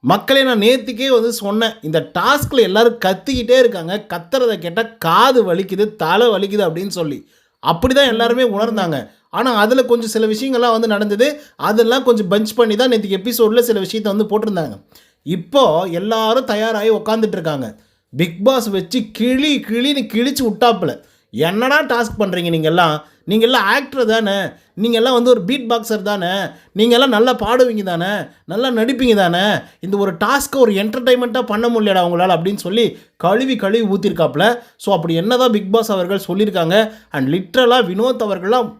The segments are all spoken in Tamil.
மக்களே நான் நேற்றுக்கே வந்து சொன்னேன், இந்த டாஸ்கில் எல்லோரும் கத்திக்கிட்டே இருக்காங்க, கத்துறதை கேட்டால் காது வலிக்குது, தலை வலிக்குது அப்படின்னு சொல்லி. அப்படி தான் எல்லாருமே உணர்ந்தாங்க. ஆனால் அதில் கொஞ்சம் சில விஷயங்கள்லாம் வந்து நடந்தது. அதெல்லாம் கொஞ்சம் பஞ்ச் பண்ணி தான் நேற்றுக்கு எபிசோடில் சில விஷயத்தை வந்து போட்டிருந்தாங்க. இப்போது எல்லாரும் தயாராகி உக்காந்துட்டு இருக்காங்க. பிக் பாஸ் வச்சு கிழின்னு கிழிச்சு விட்டாப்புல. என்னடா டாஸ்க் பண்ணுறீங்க நீங்கள்லாம் ஆக்டர் தானே, நீங்கள்லாம் வந்து ஒரு பீட் பாக்ஸர் தானே, நீங்கள்லாம் நல்லா பாடுவீங்க தானே, நல்லா நடிப்பீங்க தானே, இந்த ஒரு டாஸ்க்கை ஒரு என்டர்டைன்மெண்ட்டாக பண்ண முடியலடா உங்களால் அப்படின்னு சொல்லி கழுவி ஊற்றிருக்காப்புல. ஸோ அப்படி என்ன தான் பிக் பாஸ் அவர்கள் சொல்லியிருக்காங்க. அண்ட் லிட்ரலாக வினோத் அவர்கள்லாம்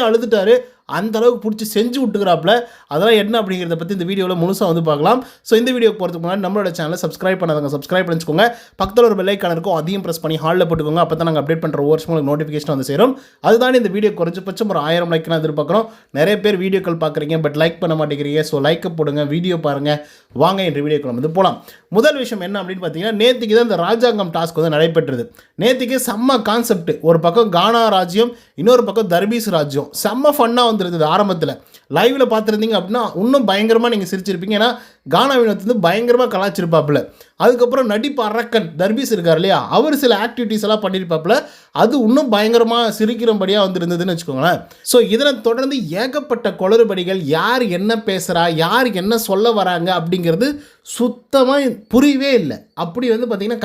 அழுதுட்டார். அந்த அளவுக்கு பிடிச்சி செஞ்சு விட்டுக்கிறாப்புல. அதெல்லாம் என்ன அப்படிங்கிறத பற்றி இந்த வீடியோவில் முழுசாக வந்து பார்க்கலாம். ஸோ இந்த வீடியோ போகிறதுக்கு முன்னாடி நம்மளோட சேனலை சப்ஸ்கிரைப் பண்ணாதவங்க சப்ஸ்கிரைப் பண்ணிச்சுக்கோங்க. பக்கத்தில் ஒரு பெல் ஐக்கான் இருக்கும், அதையும் ப்ரெஸ் பண்ணி ஹாலில் போட்டுக்கோங்க. அப்போ தான் நாங்கள் அப்டேட் பண்ணுற ஒவ்வொரு உங்களுக்கு நோட்டிஃபிகேஷன் வந்து சேரும். அதுதான் இந்த வீடியோ குறைஞ்சபட்சம் ஒரு 1000 லைக் நான் எதிர்பார்க்குறோம். நிறைய பேர் வீடியோக்கள் பார்க்குறீங்க, பட் லைக் பண்ண மாட்டேங்கிறீங்க. ஸோ லைக்கை போடுங்க, வீடியோ பாருங்கள். வாங்க என்ற வீடியோக்கள் வந்து போகலாம். முதல் விஷயம் என்ன அப்படின்னு பார்த்தீங்கன்னா, நேற்றுக்கு தான் இந்த ராஜாங்கம் டாஸ்க் வந்து நடைபெற்றது. நேற்றுக்கு செம்ம கான்செப்ட். ஒரு பக்கம் கானா ராஜ்யம், இன்னொரு பக்கம் தர்பீஸ் ராஜ்யம். செம்ம ஃபன்னாக வந்துருந்தது. ஆரம்பத்தில் லைவில் பார்த்துருந்தீங்க அப்படின்னா இன்னும் பயங்கரமாக நீங்கள் சிரிச்சிருப்பீங்க. ஏன்னா கானா வினோத் வந்து பயங்கரமாக கலாச்சிருப்பாப்புல. அதுக்கப்புறம் நடிப்பு அரக்கன் தர்பீஸ் இருக்கார் இல்லையா, அவர் சில ஆக்டிவிட்டீஸ் எல்லாம் பண்ணியிருப்பாப்புல. அது இன்னும் பயங்கரமாக சிரிக்கிறபடியாக வந்துருந்ததுன்னு வச்சுக்கோங்களேன். ஸோ இதனை தொடர்ந்து ஏகப்பட்ட குளறுபடிகள், யார் என்ன பேசுகிறா, யார் என்ன சொல்ல வராங்க அப்படிங்கிறது சுத்தமாக புரியவே இல்லை. அப்படி வந்து பார்த்திங்கன்னா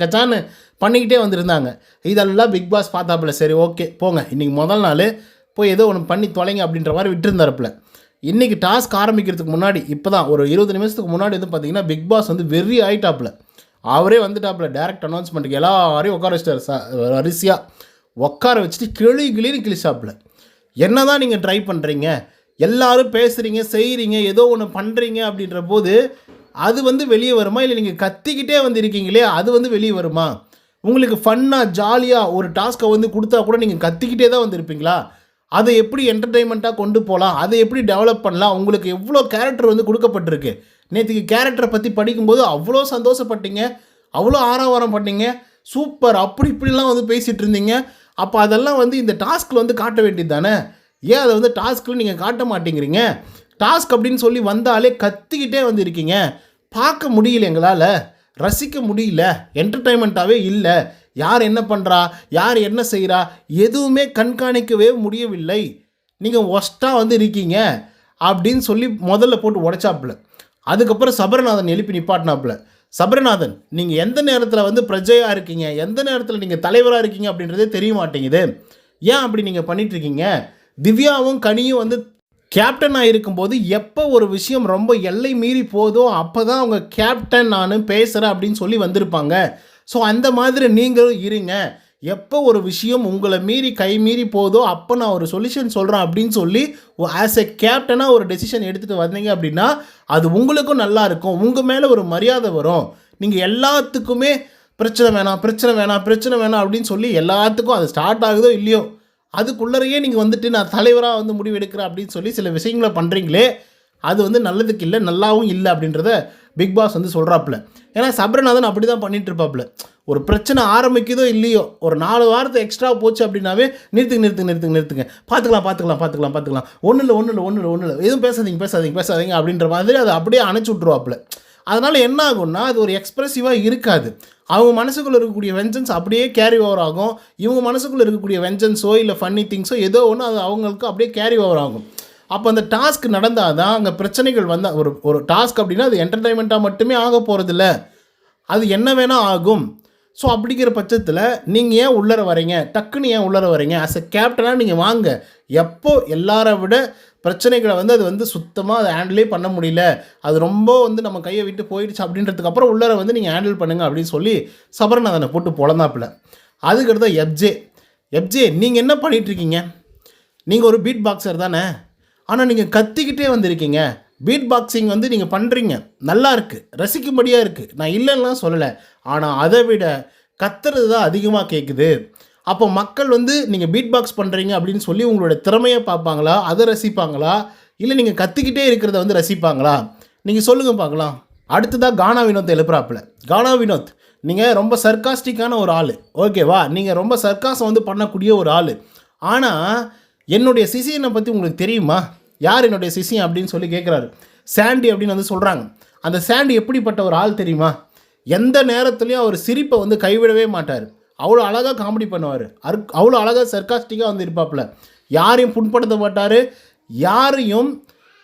கச்சான்னு பண்ணிக்கிட்டே வந்துருந்தாங்க. இதெல்லாம் பிக் பாஸ் பார்த்தாப்புல. சரி ஓகே போங்க, இன்றைக்கி முதல் நாள் போய் ஏதோ ஒன்று பண்ணி தொலைங்க அப்படின்ற மாதிரி விட்டுருந்தாருப்பில். இன்றைக்கி டாஸ்க் ஆரம்பிக்கிறதுக்கு முன்னாடி இப்போ தான் ஒரு 20 நிமிஷத்துக்கு முன்னாடி வந்து பார்த்திங்கன்னா பிக் பாஸ் வந்து வெறி ஆகிட்டாப்புல. அவரே வந்துட்டாப்புல டேரக்ட் அனௌன்ஸ்மெண்ட்டுக்கு எல்லாரையும் உட்கார வச்சிட்டார். வரிசையாக உட்கார வச்சுட்டு கிளின்னு கிழிச்சாப்புல. என்ன தான் நீங்கள் ட்ரை பண்ணுறீங்க, எல்லோரும் பேசுகிறீங்க செய்கிறீங்க ஏதோ ஒன்று பண்ணுறீங்க அப்படின்ற போது அது வந்து வெளியே வருமா, இல்லை நீங்கள் கத்திக்கிட்டே வந்து இருக்கீங்களே அது வந்து வெளியே வருமா? உங்களுக்கு ஃபன்னாக ஜாலியாக ஒரு டாஸ்க்கை வந்து கொடுத்தா கூட நீங்கள் கத்திக்கிட்டே தான் வந்துருப்பீங்களா? அதை எப்படி என்டர்டெயின்மெண்ட்டாக கொண்டு போகலாம், அதை எப்படி டெவலப் பண்ணலாம், உங்களுக்கு எவ்வளோ கேரக்டர் வந்து கொடுக்கப்பட்டிருக்கு. நேற்றுக்கு கேரக்டரை பற்றி படிக்கும்போது அவ்வளோ சந்தோஷப்பட்டீங்க, அவ்வளோ ஆரவாரம் பண்ணீங்க, சூப்பர் அப்படி இப்படிலாம் வந்து பேசிகிட்டு இருந்தீங்க. அப்போ அதெல்லாம் வந்து இந்த டாஸ்கில் வந்து காட்ட வேண்டியது தானே. ஏன் அதை வந்து டாஸ்கில் நீங்கள் காட்ட மாட்டேங்கிறீங்க? டாஸ்க் அப்படின்னு சொல்லி வந்தாலே கத்திக்கிட்டே வந்து இருக்கீங்க. பார்க்க முடியல, எங்களால் ரசிக்க முடியல, என்டர்டெயின்மெண்ட்டாகவே இல்லை. யார் என்ன பண்ணுறா, யார் என்ன செய்கிறா, எதுவுமே கண்காணிக்கவே முடியவில்லை. நீங்கள் ஒஸ்ட்டாக வந்து இருக்கீங்க அப்படின்னு சொல்லி முதல்ல போட்டு உடைச்சாப்புல. அதுக்கப்புறம் சபரநாதன் எழுப்பி நிப்பாட்டினாப்புல. சபரநாதன், நீங்கள் எந்த நேரத்தில் வந்து பிரஜையாக இருக்கீங்க, எந்த நேரத்தில் நீங்கள் தலைவராக இருக்கீங்க அப்படின்றதே தெரிய மாட்டேங்குது. ஏன் அப்படி நீங்கள் பண்ணிகிட்ருக்கீங்க? திவ்யாவும் கனியும் வந்து கேப்டனாக இருக்கும்போது எப்போ ஒரு விஷயம் ரொம்ப எல்லை மீறி போதோ அப்போ தான் அவங்க கேப்டன் நான் பேசுகிறேன் அப்படின்னு சொல்லி வந்திருப்பாங்க. ஸோ அந்த மாதிரி நீங்களும் இருங்க. எப்போ ஒரு விஷயம் உங்களை மீறி கை மீறி போதோ அப்போ நான் ஒரு சொல்யூஷன் சொல்கிறேன் அப்படின்னு சொல்லி ஆஸ் எ கேப்டனாக ஒரு டெசிஷன் எடுத்துகிட்டு வந்தீங்க அப்படின்னா அது உங்களுக்கும் நல்லா இருக்கும். உங்கள் மேலே ஒரு மரியாதை வரும். நீங்கள் எல்லாத்துக்குமே பிரச்சனை வேணாம் அப்படின்னு சொல்லி எல்லாத்துக்கும் அது ஸ்டார்ட் ஆகுதோ இல்லையோ அதுக்குள்ளறையே நீங்கள் வந்துட்டு நான் தலைவராக வந்து முடிவு எடுக்கிறேன் அப்படின்னு சொல்லி சில விஷயங்களை பண்ணுறீங்களே அது வந்து நல்லதுக்கு இல்லை, நல்லாவும் இல்லை அப்படின்றத பிக் பாஸ் வந்து சொல்கிறாப்புல. ஏன்னா சபரநாதன் அப்படி தான் பண்ணிகிட்டு இருப்பாப்புல. ஒரு பிரச்சனை ஆரம்பிக்குதோ இல்லையோ ஒரு 4 வாரத்தை எக்ஸ்ட்ரா போச்சு அப்படின்னாவே நிறுத்துங்க பார்த்துக்கலாம் ஒன்றும் இல்லை எதுவும் பேசாதீங்க அப்படின்ற மாதிரி அதை அப்படியே அணைச்சி விட்ருவாப்புல. அதனால் என்ன ஆகும்னா அது ஒரு எக்ஸ்ப்ரெசிவாக இருக்காது. அவங்க மனசுக்குள்ளே இருக்கக்கூடிய வெஞ்சன்ஸ் அப்படியே கேரி ஓவர் ஆகும். இவங்க மனசுக்குள்ளே இருக்கக்கூடிய வெஞ்சன்ஸோ இல்லை ஃபன்னி திங்ஸோ ஏதோ ஒன்று அது அவங்களுக்கு அப்படியே கேரி ஓவர் ஆகும். அப்போ அந்த டாஸ்க் நடந்தால் தான் அங்கே பிரச்சனைகள் வந்தால் ஒரு டாஸ்க் அப்படின்னா அது என்டர்டைன்மெண்ட்டாக மட்டுமே ஆக போகிறதில்ல, அது என்ன வேணால் ஆகும். ஸோ அப்படிங்கிற பட்சத்தில் நீங்கள் ஏன் உள்ளர வரீங்க, டக்குன்னு ஏன் உள்ளர வரீங்க? ஆஸ் எ கேப்டனாக நீங்கள் வாங்க. எப்போ எல்லாரை விட பிரச்சனைகளை வந்து அது வந்து சுத்தமாக அதை ஹேண்டிலே பண்ண முடியல, அது ரொம்ப வந்து நம்ம கையை விட்டு போயிடுச்சு அப்படின்றதுக்கு அப்புறம் உள்ளர வந்து நீங்கள் ஹேண்டில் பண்ணுங்கள் அப்படின்னு சொல்லி சபரநாதனை போட்டு பொழந்தாப்புல. அதுக்கடுத்த எப்ஜே நீங்கள் என்ன பண்ணிகிட்ருக்கீங்க? நீங்கள் ஒரு பீட் பாக்ஸர் தானே, ஆனால் நீங்கள் கத்திக்கிட்டே வந்திருக்கீங்க. பீட் பாக்ஸிங் வந்து நீங்கள் பண்ணுறீங்க, நல்லா இருக்குது, ரசிக்கும்படியாக இருக்குது, நான் இல்லைன்னா சொல்லலை. ஆனால் அதை விட கத்துறது தான் அதிகமாக கேட்குது. அப்போ மக்கள் வந்து நீங்கள் பீட் பாக்ஸ் பண்ணுறீங்க அப்படின்னு சொல்லி உங்களோட திறமையை பார்ப்பாங்களா, அதை ரசிப்பாங்களா, இல்லை நீங்கள் கத்திக்கிட்டே இருக்கிறத வந்து ரசிப்பாங்களா? நீங்கள் சொல்லுங்கள் பார்க்கலாம். அடுத்ததாக கானா வினோத்தை எழுப்புறாப்புல. கானா வினோத், நீங்கள் ரொம்ப சர்க்காஸ்டிக்கான ஒரு ஆள், ஓகேவா? நீங்கள் ரொம்ப சர்க்காசம் வந்து பண்ணக்கூடிய ஒரு ஆள். ஆனால் என்னுடைய சிசியனை பற்றி உங்களுக்கு தெரியுமா? யார் என்னுடைய சிசியன் அப்படின்னு சொல்லி கேட்குறாரு. சாண்டி அப்படின்னு வந்து சொல்கிறாங்க. அந்த சாண்டி எப்படிப்பட்ட ஒரு ஆள் தெரியுமா? எந்த நேரத்துலையும் அவர் சிரிப்பை வந்து கைவிடவே மாட்டார். அவ்வளோ அழகாக காமெடி பண்ணுவார். அவ்வளோ அழகாக சர்க்காஸ்டிக்காக வந்து இருப்பாப்புல. யாரையும் புண்படுத்த மாட்டார், யாரையும்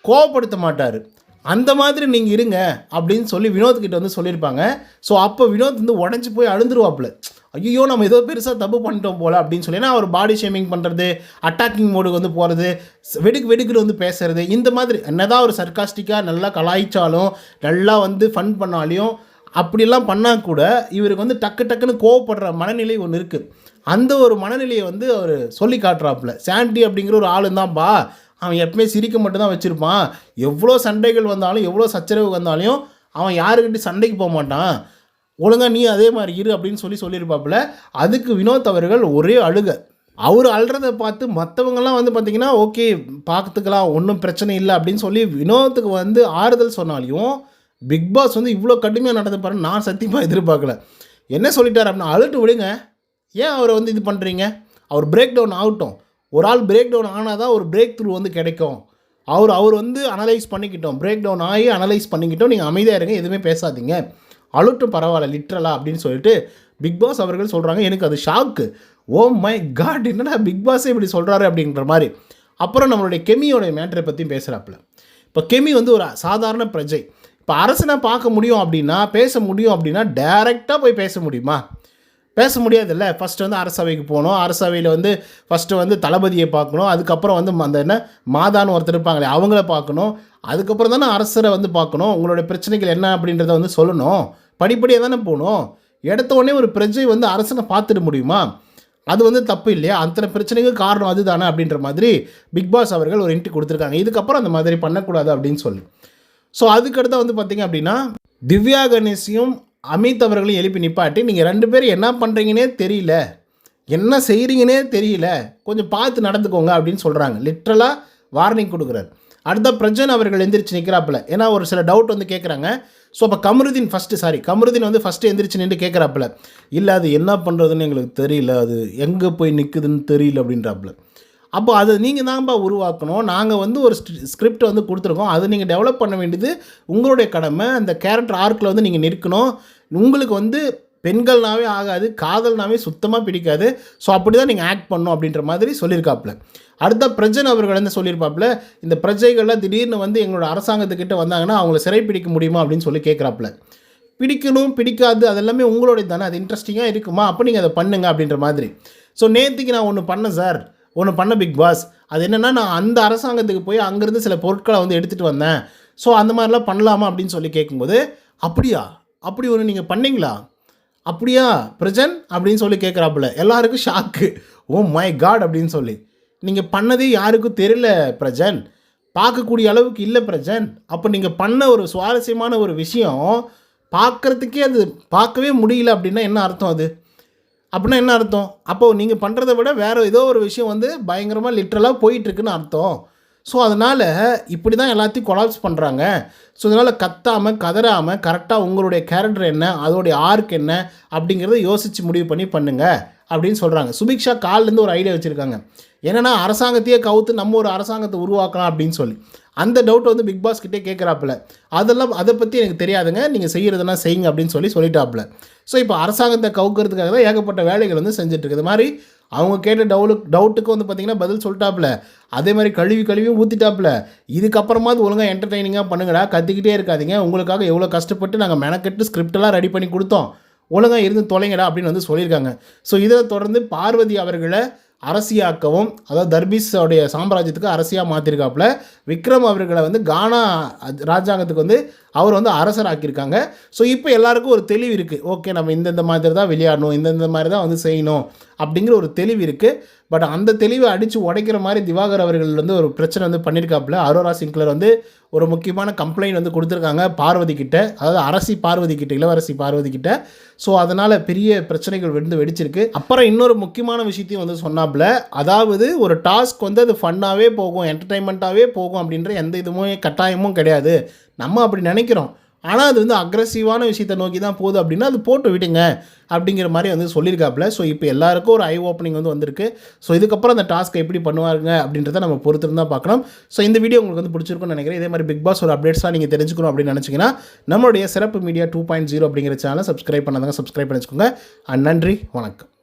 கோவப்படுத்த மாட்டார். அந்த மாதிரி நீங்கள் இருங்க அப்படின்னு சொல்லி வினோத்கிட்ட வந்து சொல்லியிருப்பாங்க. ஸோ அப்போ வினோத் வந்து உடஞ்சி போய் அழுந்துருவாப்புல. ஐயோ நம்ம ஏதோ பெருசாக தப்பு பண்ணிட்டோம் போல் அப்படின்னு சொல்லி. ஏன்னா அவர் பாடி ஷேமிங் பண்ணுறது, அட்டாக்கிங் மோடுக்கு வந்து போகிறது, வெடுக்குன்னு வந்து பேசுகிறது, இந்த மாதிரி என்னதான் ஒரு சர்க்காஸ்டிக்காக நல்லா கலாய்ச்சாலும் நல்லா வந்து ஃபன் பண்ணாலையும் அப்படிலாம் பண்ணால் கூட இவருக்கு வந்து டக்குன்னு கோவப்படுற மனநிலை ஒன்று இருக்குது. அந்த ஒரு மனநிலையை வந்து அவர் சொல்லி காட்டுறாப்புல. சாண்டி அப்படிங்கிற ஒரு ஆளு தான்ப்பா, அவன் எப்பவுமே சிரிக்க மட்டும்தான் வச்சுருப்பான். எவ்வளோ சண்டைகள் வந்தாலும் எவ்வளோ சச்சரவு வந்தாலும் அவன் யாருக்கிட்டையும் சண்டைக்கு போக மாட்டான். ஒழுங்கா நீ அதே மாதிரி இரு அப்படின்னு சொல்லியிருப்பாப்புல. அதுக்கு வினோத் அவர்கள் ஒரே அழுக. அவர் அழுறதை பார்த்து மற்றவங்கெல்லாம் வந்து பார்த்திங்கன்னா ஓகே பார்த்துக்கலாம், ஒன்றும் பிரச்சனை இல்லை அப்படின்னு சொல்லி வினோத்துக்கு வந்து ஆறுதல் சொன்னாலையும் பிக் பாஸ் வந்து இவ்வளோ கடுமையாக நடந்து பாருன்னு நான் சத்தியமாக எதிர்பார்க்கல. என்ன சொல்லிட்டார் அப்படின்னா, அழுட்டு விடுங்க, ஏன் அவரை வந்து இது பண்ணுறீங்க? அவர் பிரேக் டவுன் ஆகட்டும். ஒரு ஆள் பிரேக் டவுன் ஆனால் தான் ஒரு பிரேக் த்ரூ வந்து கிடைக்கும். அவர் வந்து அனலைஸ் பண்ணிக்கிட்டோம், பிரேக் டவுன் ஆகி அனலைஸ் பண்ணிக்கிட்டோம், நீங்கள் அமைதியாக இருங்க, எதுவுமே பேசாதீங்க, அழுட்டும் பரவாயில்ல லிட்ரலாக அப்படின்னு சொல்லிட்டு பிக் பாஸ் அவர்கள் சொல்கிறாங்க. எனக்கு அது ஷாக்கு. ஓ மை காட், என்னடா பிக் பாஸே இப்படி சொல்கிறாரு அப்படின்ற மாதிரி. அப்புறம் நம்மளுடைய கெமியோடைய மேட்டரை பற்றி பேசுகிறாப்புல. இப்போ கெமி வந்து ஒரு சாதாரண பிரஜை. இப்போ அரசனை பார்க்க முடியும் அப்படின்னா, பேச முடியும் அப்படின்னா டைரெக்டாக போய் பேச முடியுமா? பேச முடியாதுல்ல. ஃபஸ்ட்டு வந்து அரசவைக்கு போகணும், அரசவையில் வந்து ஃபஸ்ட்டு வந்து தளபதியை பார்க்கணும், அதுக்கப்புறம் வந்து அந்த என்ன மாதான்னு ஒருத்தர் இருப்பாங்களே அவங்கள பார்க்கணும், அதுக்கப்புறம் தானே அரசரை வந்து பார்க்கணும், உங்களுடைய பிரச்சனைகள் என்ன அப்படின்றத வந்து சொல்லணும், படிப்படியாக தானே போகணும். எடுத்த உடனே ஒரு பிரஜை வந்து அரசனை பார்த்துட முடியுமா? அது வந்து தப்பு இல்லையா? அத்தனை பிரச்சனைக்கு காரணம் அது தானே அப்படின்ற மாதிரி பிக் பாஸ் அவர்கள் ஒரு இன்ட்ரி கொடுத்துருக்காங்க. இதுக்கப்புறம் அந்த மாதிரி பண்ணக்கூடாது அப்படின்னு சொல்லி. ஸோ அதுக்கடுத்து வந்து பார்த்திங்க அப்படின்னா, திவ்யா கணேஷையும் அமித் அவர்களையும் எழுப்பி நிப்பாட்டி, நீங்கள் 2 பேரும் என்ன பண்ணுறீங்கன்னே தெரியல, என்ன செய்கிறீங்கன்னே தெரியல, கொஞ்சம் பார்த்து நடந்துக்கோங்க அப்படின்னு சொல்கிறாங்க. லிட்ரலாக வார்னிங் கொடுக்குறாரு. அடுத்த பிரஜன் அவர்கள் எந்திரிச்சு நிற்கிறாப்புல. ஏன்னா ஒரு சில டவுட் வந்து கேட்குறாங்க. ஸோ அப்போ கமருதீன் வந்து ஃபஸ்ட்டு எந்திரிச்சு நின்று கேட்குறாப்புல. இல்லை அது என்ன பண்ணுறதுன்னு எங்களுக்கு தெரியல, அது எங்கே போய் நிற்குதுன்னு தெரியல அப்படின்றாப்புல. அப்போ அதை நீங்கள் தான்ப்பா உருவாக்கணும். நாங்கள் வந்து ஒரு ஸ்கிரிப்ட் வந்து கொடுத்துருக்கோம், அதை நீங்கள் டெவலப் பண்ண வேண்டியது உங்களுடைய கடமை. அந்த கேரக்டர் ஆர்க்கில் வந்து நீங்கள் நிற்கணும். உங்களுக்கு வந்து பெண்கள்னாவே ஆகாது, காதல்னாவே சுத்தமாக பிடிக்காது. ஸோ அப்படி தான் நீங்கள் ஆக்ட் பண்ணணும் அப்படின்ற மாதிரி சொல்லியிருக்காப்புல. அடுத்த பிரஜன் அவர்கள் வந்து சொல்லியிருப்பாப்புல, இந்த பிரஜைகள்லாம் திடீர்னு வந்து எங்களோட அரசாங்கத்துக்கிட்ட வந்தாங்கன்னா அவங்கள சிறை பிடிக்க முடியுமா அப்படின்னு சொல்லி கேட்குறாப்புல. பிடிக்கணும் பிடிக்காது அதெல்லாமே உங்களுடைய தானே, அது இன்ட்ரெஸ்டிங்காக இருக்குமா, அப்போ நீங்கள் அதை பண்ணுங்க அப்படின்ற மாதிரி. ஸோ நேற்றுக்கு நான் ஒன்று பண்ணேன் சார், பிக் பாஸ். அது என்னென்னா, நான் அந்த அரசாங்கத்துக்கு போய் அங்கேருந்து சில பொருட்களை வந்து எடுத்துகிட்டு வந்தேன். ஸோ அந்த மாதிரிலாம் பண்ணலாமா அப்படின்னு சொல்லி கேட்கும்போது, அப்படியா, அப்படி ஒன்று நீங்கள் பண்ணீங்களா, அப்படியா பிரஜன் அப்படின்னு சொல்லி கேட்குறாப்புல. எல்லாருக்கும் ஷாக்கு. ஓ மை காட் அப்படின்னு சொல்லி. நீங்கள் பண்ணதே யாருக்கும் தெரியல பிரஜன், பார்க்கக்கூடிய அளவுக்கு இல்லை பிரஜன். அப்போ நீங்கள் பண்ண ஒரு சுவாரஸ்யமான ஒரு விஷயம் பார்க்குறதுக்கே அது பார்க்கவே முடியல அப்படின்னா என்ன அர்த்தம்? அது அப்படின்னா என்ன அர்த்தம்? அப்போது நீங்கள் பண்ணுறதை விட வேறு ஏதோ ஒரு விஷயம் வந்து பயங்கரமாக லிட்ரலாக போயிட்டுருக்குன்னு அர்த்தம். ஸோ அதனால் இப்படி தான் எல்லாத்தையும் கொலாப்ஸ் பண்ணுறாங்க. ஸோ அதனால் கத்தாமல் கதறாமல் கரெக்டாக உங்களுடைய கேரக்டர் என்ன, அதோடைய ஆர்க் என்ன அப்படிங்கிறத யோசித்து முடிவு பண்ணி பண்ணுங்கள் அப்படின்னு சொல்கிறாங்க. சுபிக்ஷா கால்லேருந்து ஒரு ஐடியா வச்சுருக்காங்க. என்னென்னா, அரசாங்கத்தையே கவுத்து நம்ம ஒரு அரசாங்கத்தை உருவாக்கலாம் அப்படின்னு சொல்லி. அந்த டவுட் வந்து பிக் பாஸ் கிட்டே கேட்குறாப்புல. அதை பற்றி எனக்கு தெரியாதுங்க, நீங்கள் செய்கிறதுனா செய்யுங்க அப்படின்னு சொல்லிட்டாப்புல. ஸோ இப்போ அரசாங்கத்தை கவுக்கிறதுக்காக தான் ஏகப்பட்ட வேலைகள் வந்து செஞ்சுட்ருக்கு. இது மாதிரி அவங்க கேட்ட டவுட்டுக்கு வந்து பார்த்திங்கன்னா பதில் சொல்லிட்டாப்புல. அதே மாதிரி கழுவி ஊற்றிட்டாப்புல. இதுக்கப்புறமாவது ஒழுங்காக என்டர்டெய்னிங்காக பண்ணுங்கடா, கத்திக்கிட்டே இருக்காதிங்க, உங்களுக்காக எவ்வளோ கஷ்டப்பட்டு நாங்கள் மெனக்கெட்டு ஸ்கிரிப்டெல்லாம் ரெடி பண்ணி கொடுத்தோம், ஒழுங்காக இருந்து தொலைங்கடா அப்படின்னு வந்து சொல்லியிருக்காங்க. ஸோ இதை தொடர்ந்து பார்வதி அவர்களை அரசியாக்கவும், அதாவது தர்பீஸோடைய சாம்ராஜ்யத்துக்கு அரசியாக மாற்றிருக்காப்புல. விக்ரம் அவர்களை வந்து கானா ராஜாங்கத்துக்கு வந்து அவர் வந்து அரசராக்கியிருக்காங்க. ஸோ இப்போ எல்லாருக்கும் ஒரு தெளிவு இருக்குது. ஓகே, நம்ம இந்தந்த மாதிரி தான் விளையாடணும், இந்தந்த மாதிரி தான் வந்து செய்யணும் அப்படிங்கிற ஒரு தெளிவு இருக்குது. பட் அந்த தெளிவை அடித்து உடைக்கிற மாதிரி திவாகர் அவர்கள் வந்து ஒரு பிரச்சனை வந்து பண்ணியிருக்காப்புல. அரோரா சிங்க்லர் வந்து ஒரு முக்கியமான கம்ப்ளைண்ட் வந்து கொடுத்துருக்காங்க பார்வதி கிட்ட, அதாவது அரசி பார்வதி கிட்ட, இளவரசி பார்வதி கிட்ட. ஸோ அதனால் பெரிய பிரச்சனைகள் வந்து வெடிச்சிருக்கு. அப்புறம் இன்னொரு முக்கியமான விஷயத்தையும் வந்து சொன்னாப்புல, அதாவது ஒரு டாஸ்க் வந்து அது ஃபன்னாகவே போகும், என்டர்டைன்மெண்ட்டாகவே போகும் அப்படின்ற எந்த இதுவும் கட்டாயமும் கிடையாது. நம்ம அப்படி நினைக்கிறோம், ஆனால் அது வந்து அக்ரெசிவான விஷயத்தை நோக்கி தான் போகுது அப்படின்னா அது போட்டு விடுங்க அப்படிங்கிற மாதிரி வந்து சொல்லியிருக்காப்புல. ஸோ இப்போ எல்லாருக்கும் ஒரு ஐ ஓப்பனிங் வந்து வந்திருக்கு. ஸோ இதுக்கப்புறம் அந்த டாஸ்க்கை எப்படி பண்ணுவாங்க அப்படின்றத நம்ம பொறுத்து தான் பார்க்கணும். ஸோ இந்த வீடியோ உங்களுக்கு வந்து பிடிச்சிருக்கும்னு நினைக்கிறேன். இதே மாதிரி பிக் பாஸ் ஒரு அப்டேட்ஸ்லாம் நீங்கள் தெரிஞ்சுக்கணும் அப்படின்னு நினச்சிங்கன்னா நம்மளுடைய சிறப்பு மீடியா 2.0 அப்படிங்கிற சேனலை சப்ஸ்கிரைப் பண்ணாதவங்க சப்ஸ்கிரைப் பண்ணி வச்சுக்கோங்க. நன்றி, வணக்கம்.